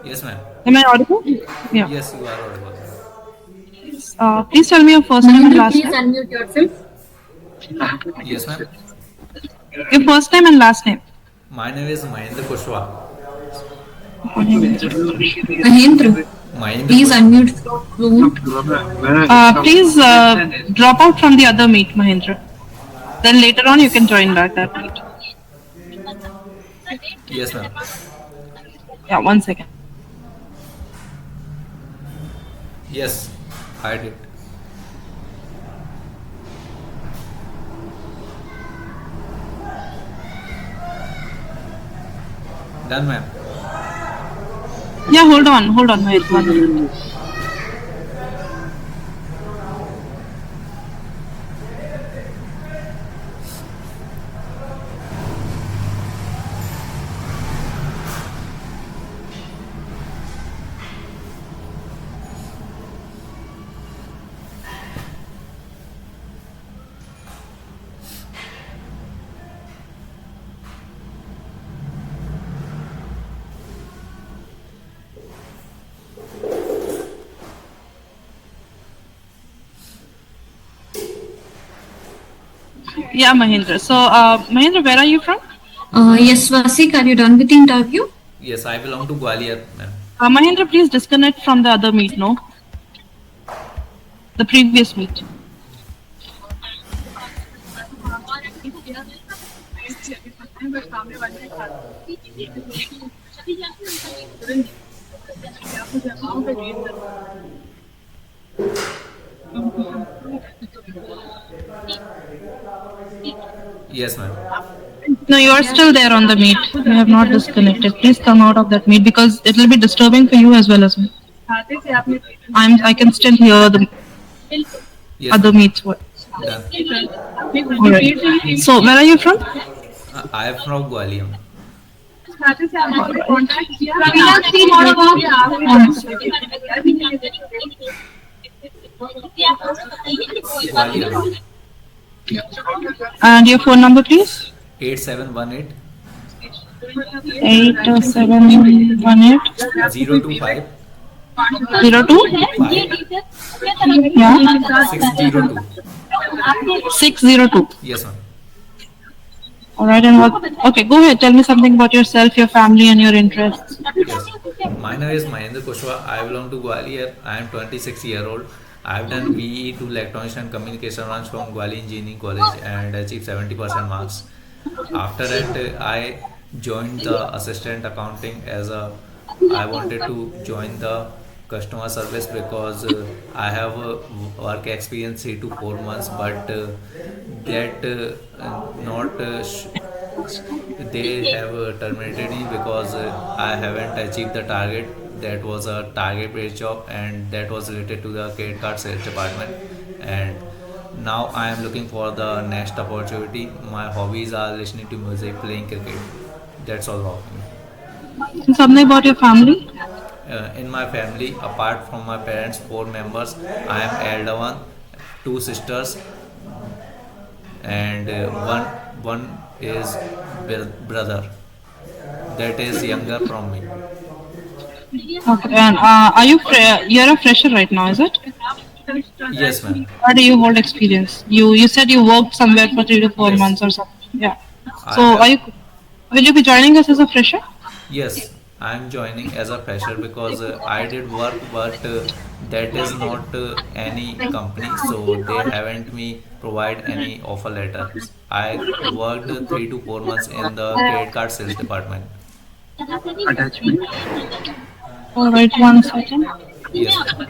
Yes, ma'am. Am I audible? Yeah. Yes, you are audible. Please tell me your first name and Mahendra, last please name. unmute yourself. Yes, ma'am. Your first name and last name. My name is Mahendra Kushwaha. Mahendra, Mahendra please Kushwaha. unmute phone. Please drop out from the other meet, Mahendra. Then later on you can join back that meet. Yes, ma'am. Yeah, 1 second. Yes, I did. Done, ma'am. Yeah, hold on, wait 1 minute. Yeah, Mahendra. So, Mahendra, where are you from? Yes, Vasik, are you done with the interview? Yes, I belong to Gwalior, ma'am. Mahendra, please disconnect from the other meet, no? The previous meet. Yes, ma'am. No, you are still there on the meet. You have not disconnected. Please come out of that meet because it will be disturbing for you as well as me. I can still hear the Yes, other ma'am. meets. What? Done. Alright. So, where are you from? I am from Gwalior. Gwalior, ma'am. And your phone number, please? 8718 8718 025 02 5 yeah 602. 602. Yes, ma'am. All right, and what? Okay, go ahead. Tell me something about yourself, your family, and your interests. Yes. My name is Mahendra Kushwaha. I belong to Gwalior. I am 26-year-old. I've done BE to Electronics and Communication branch from Gwalior Engineering College and achieved 70% marks. After that, I joined the assistant accounting as a. I wanted to join the customer service because I have a work experience 3 to 4 months, but that not they have terminated me because I haven't achieved the target. That was a target based job and that was related to the credit card sales department. And now I am looking for the next opportunity. My hobbies are listening to music, playing cricket. That's all about me. Something about your family. In my family, apart from my parents, 4 members. I am elder one, 2 sisters, and one is brother that is younger from me. Okay, and are you you're a fresher right now? Is it? Yes, ma'am. Or do you hold experience? You said you worked somewhere for 3 to 4 Yes, months or something. Yeah. I So have. will you be joining us as a fresher? Yes, I am joining as a fresher because I did work, but that is not any company, so they haven't me provide any offer letter. I worked 3 to 4 months in the credit card sales department. All right, 1 second. Yes, ma'am.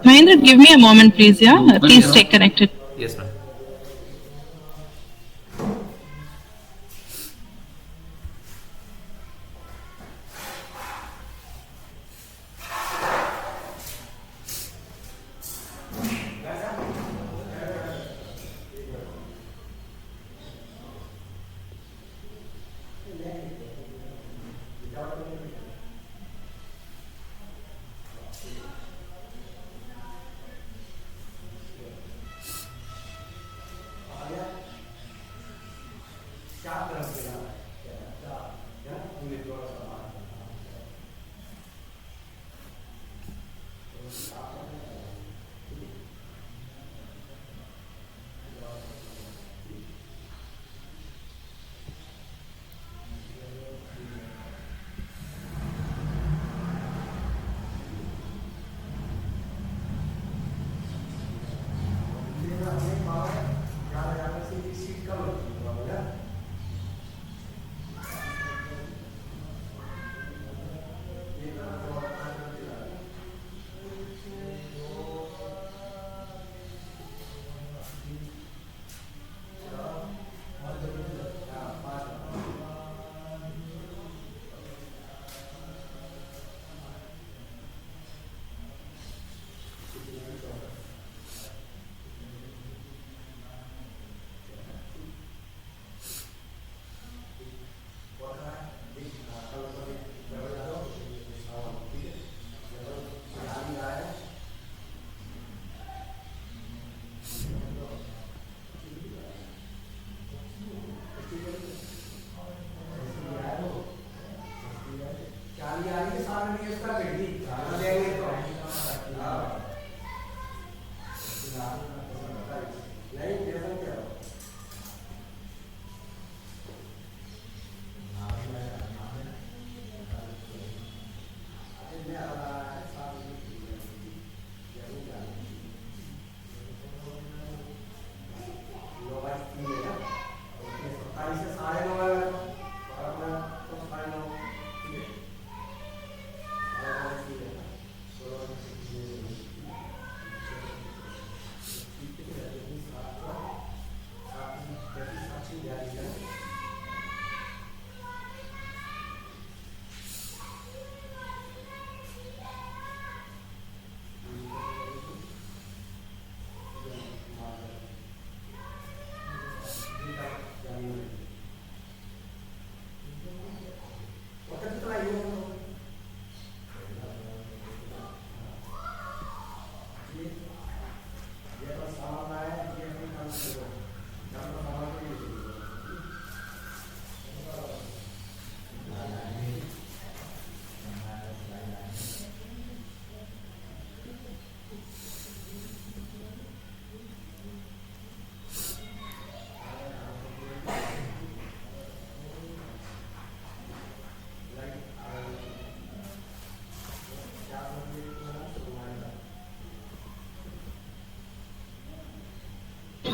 Mahendra, give me a moment, please. Yeah, please stay connected. Yes, ma'am.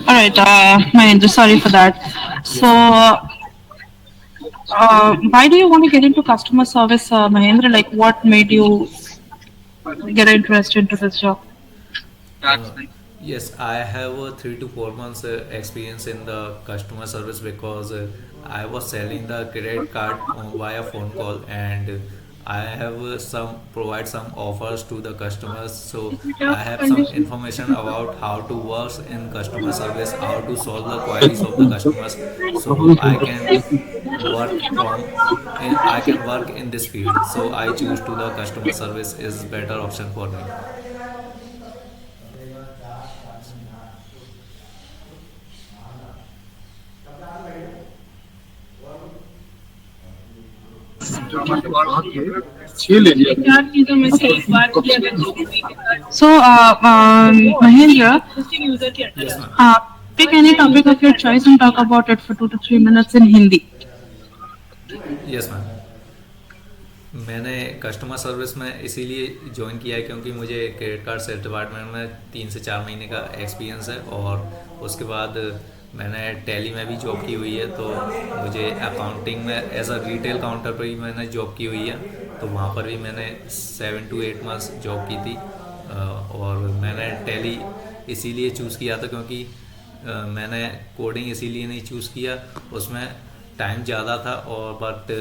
All right, Mahendra, sorry for that. So, Yes, ma'am. why do you want to get into customer service, Mahendra? Like, what made you get interested into this job? Uh, yes, I have a 3 to 4 months experience in the customer service because I was selling the credit card via phone call, and I have some provide some offers to the customers. So I have some information about how to work in customer service, how to solve the queries of the customers. So work from I can work in this field. So I choose to the customer service is better option for me. So, Mahendra, Yes, ma'am. uh, pick any topic of your choice and talk about it for 2 to 3 minutes in Hindi. Yes ma'am. मैंने customer service में इसीलिए join किया है क्योंकि मुझे credit card sales department में 3 से 4 महीने का एक्सपीरियंस है, और उसके बाद मैंने टैली में भी जॉब की हुई है। तो मुझे अकाउंटिंग में एज अ रिटेल काउंटर पर भी मैंने जॉब की हुई है, तो वहाँ पर भी मैंने 7 to 8 मंथ्स जॉब की थी। और मैंने टैली इसीलिए चूज़ किया था क्योंकि मैंने कोडिंग इसीलिए नहीं चूज़ किया, उसमें टाइम ज़्यादा था और बट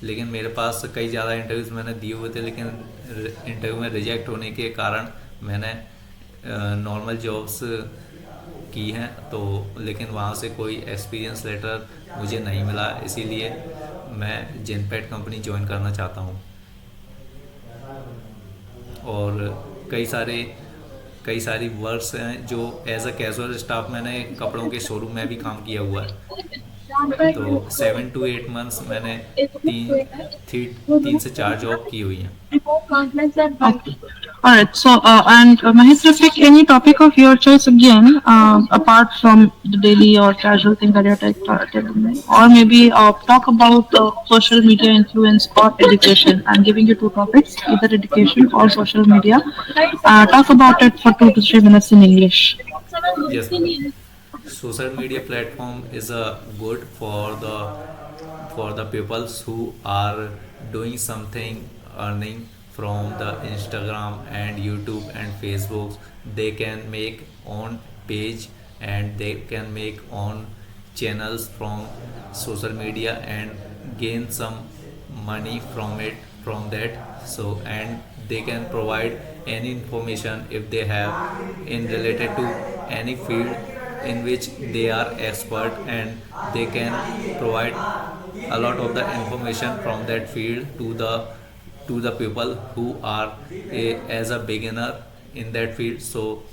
लेकिन मेरे पास कई ज़्यादा इंटरव्यूज़ मैंने दिए हुए थे, लेकिन इंटरव्यू में रिजेक्ट होने के कारण मैंने नॉर्मल जॉब्स की हैं, तो लेकिन वहाँ से कोई एक्सपीरियंस लेटर मुझे नहीं मिला, इसीलिए मैं जेनपेट कंपनी ज्वाइन करना चाहता हूँ। और कई सारे कई सारी वर्क्स हैं जो एज अ कैजुअल स्टाफ मैंने कपड़ों के शोरूम में भी काम किया हुआ है। तो 7 to 8 months मैंने तीन से चार जॉब की हुई हैं। Okay. All right. So, Mahesh, pick any topic of your choice again, apart from the daily or casual thing that you're telling me, or maybe talk about social media influence or education. I'm giving you two topics, either education or social media. Talk about it for 2 to 3 minutes in English. Yes, ma'am. Social media platform is a good for the peoples who are doing something, earning from the Instagram and YouTube and Facebook. They can make own page and they can make own channels from social media and gain some money from that. So and they can provide any information if they have in related to any field in which they are expert, and they can provide a lot of the information from that field to the people who are as a beginner in that field. So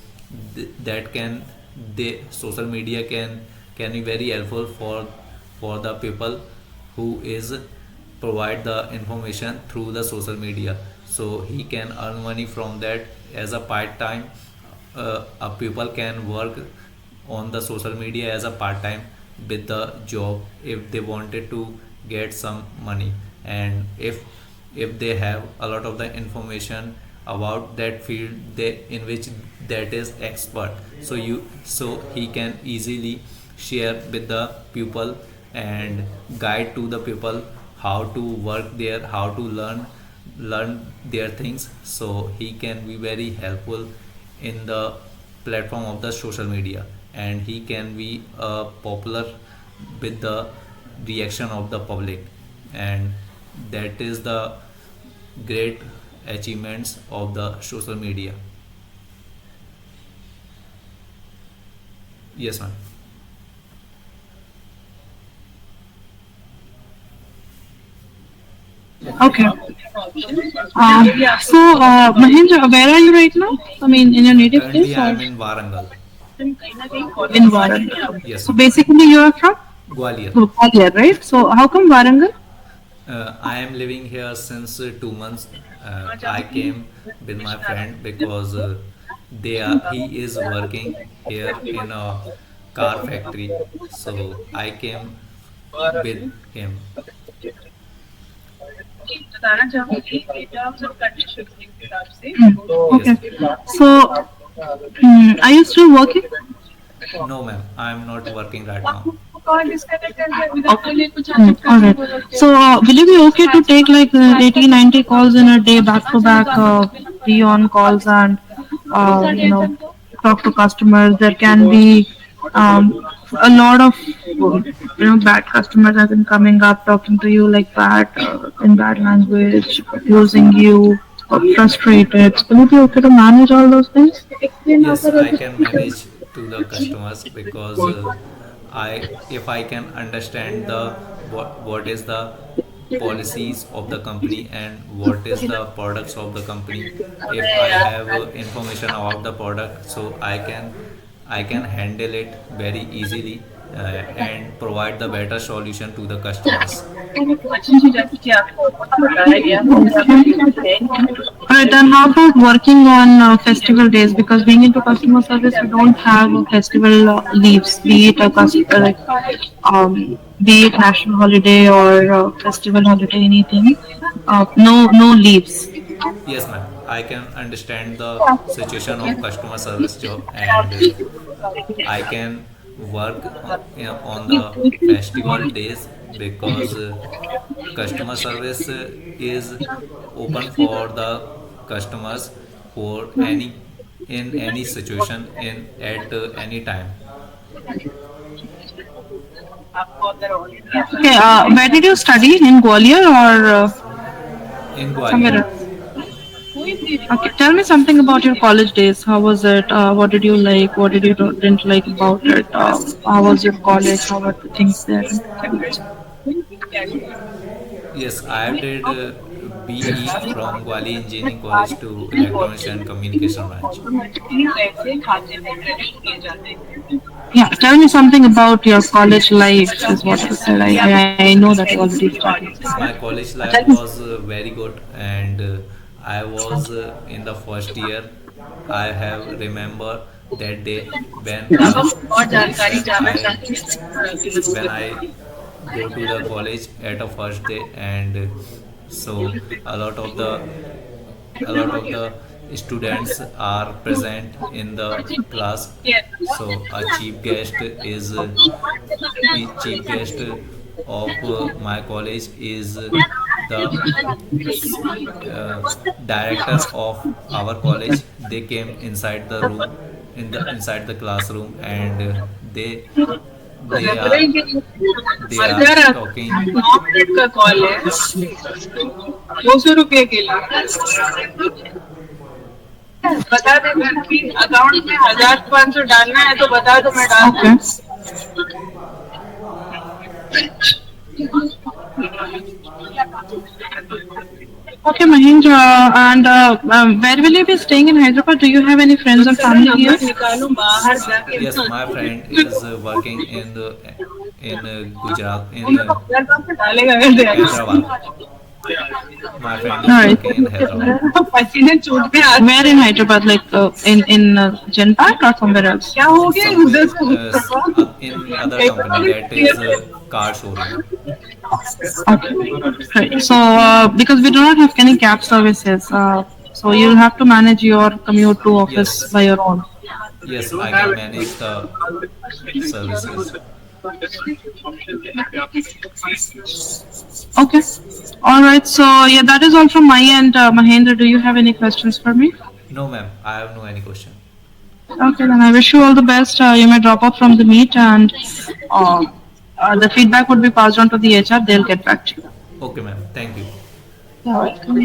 that can they social media can be very helpful for the people who is provide the information through the social media, so he can earn money from that as a part time. A people can work on the social media as a part time with the job if they wanted to get some money, and if they have a lot of the information about that field in which that is expert, so he can easily share with the people and guide to the people how to work there, how to learn their things, so he can be very helpful in the platform of the social media, and he can be popular with the reaction of the public, and that is the great achievements of the social media. Yes, ma'am. Okay. So, Mahendra, where are you right now? I mean, in your native Currently place I or am in Warangal. in Warangal? Yes, So ma'am. basically, you are from Gwalior. Gwalior, right? So how come Warangal? I am living here since 2 months. I came with my friend because he is working here in a car factory. So I came with him. Okay. Yes. So, are you still working? No, ma'am. I am not working right now. Okay. All right. So, will you be okay to take like 80, 90 calls in a day back to back, be on calls and, talk to customers? There can be a lot of, bad customers have been coming up, talking to you like bad, in bad language, abusing you, or frustrated. So, will you be okay to manage all those things? Yes, I can manage to the customers because I if I can understand the what is the policies of the company and what is the products of the company, if I have information about the product, so I can handle it very easily and provide the better solution to the customers. Alright, and how about working on festival days? Because being into customer service, we don't have festival leaves, be it a be it national holiday or festival holiday, anything. No leaves. Yes, ma'am. I can understand the situation of customer service job, and I can work on the festival days because customer service is open for the customers for any situation in at any time. Okay, where did you study? In Gwalior or In somewhere Gwalior. else? Okay, tell me something about your college days. How was it? What did you like? What did you didn't like about it? How was your college? How were the things there? Yes, I did BE from Gwalior Engineering College to Electronics and Communication branch. Yeah, tell me something about your college life, is what you said. I know that you already started. Yes, my college Tell life me. was very good, and I was in the first year. I have remember that day when I go to the college at a first day, and so a lot of the a lot of the students are present in the class. So a chief guest of my college is the uh, director of our college. They came inside the room, inside the classroom, and they they are they are talking. का call है 200 रुपये के लिए बता दे कि account में 1500 डालना है तो बता दो मैं डाल Okay, Mahendra, and where will you be staying in Hyderabad? Do you have any friends or family here? Yes, my friend is working in Gujarat, in Hyderabad. My friend is Alright. working in Hyderabad. Where in Hyderabad? Like in Genpact or somewhere else? In other company, that is car showroom. Okay. Right. So because we do not have any cab services, so you'll have to manage your commute to office Yes, by your own. yes, I can manage the services. Okay. All right. So yeah, that is all from my end. Mahendra, do you have any questions for me? No, ma'am, I have no any question. Okay, then I wish you all the best. You may drop off from the meet, and the feedback would be passed on to the HR. They'll get back to you. Okay, ma'am, thank you. You're welcome.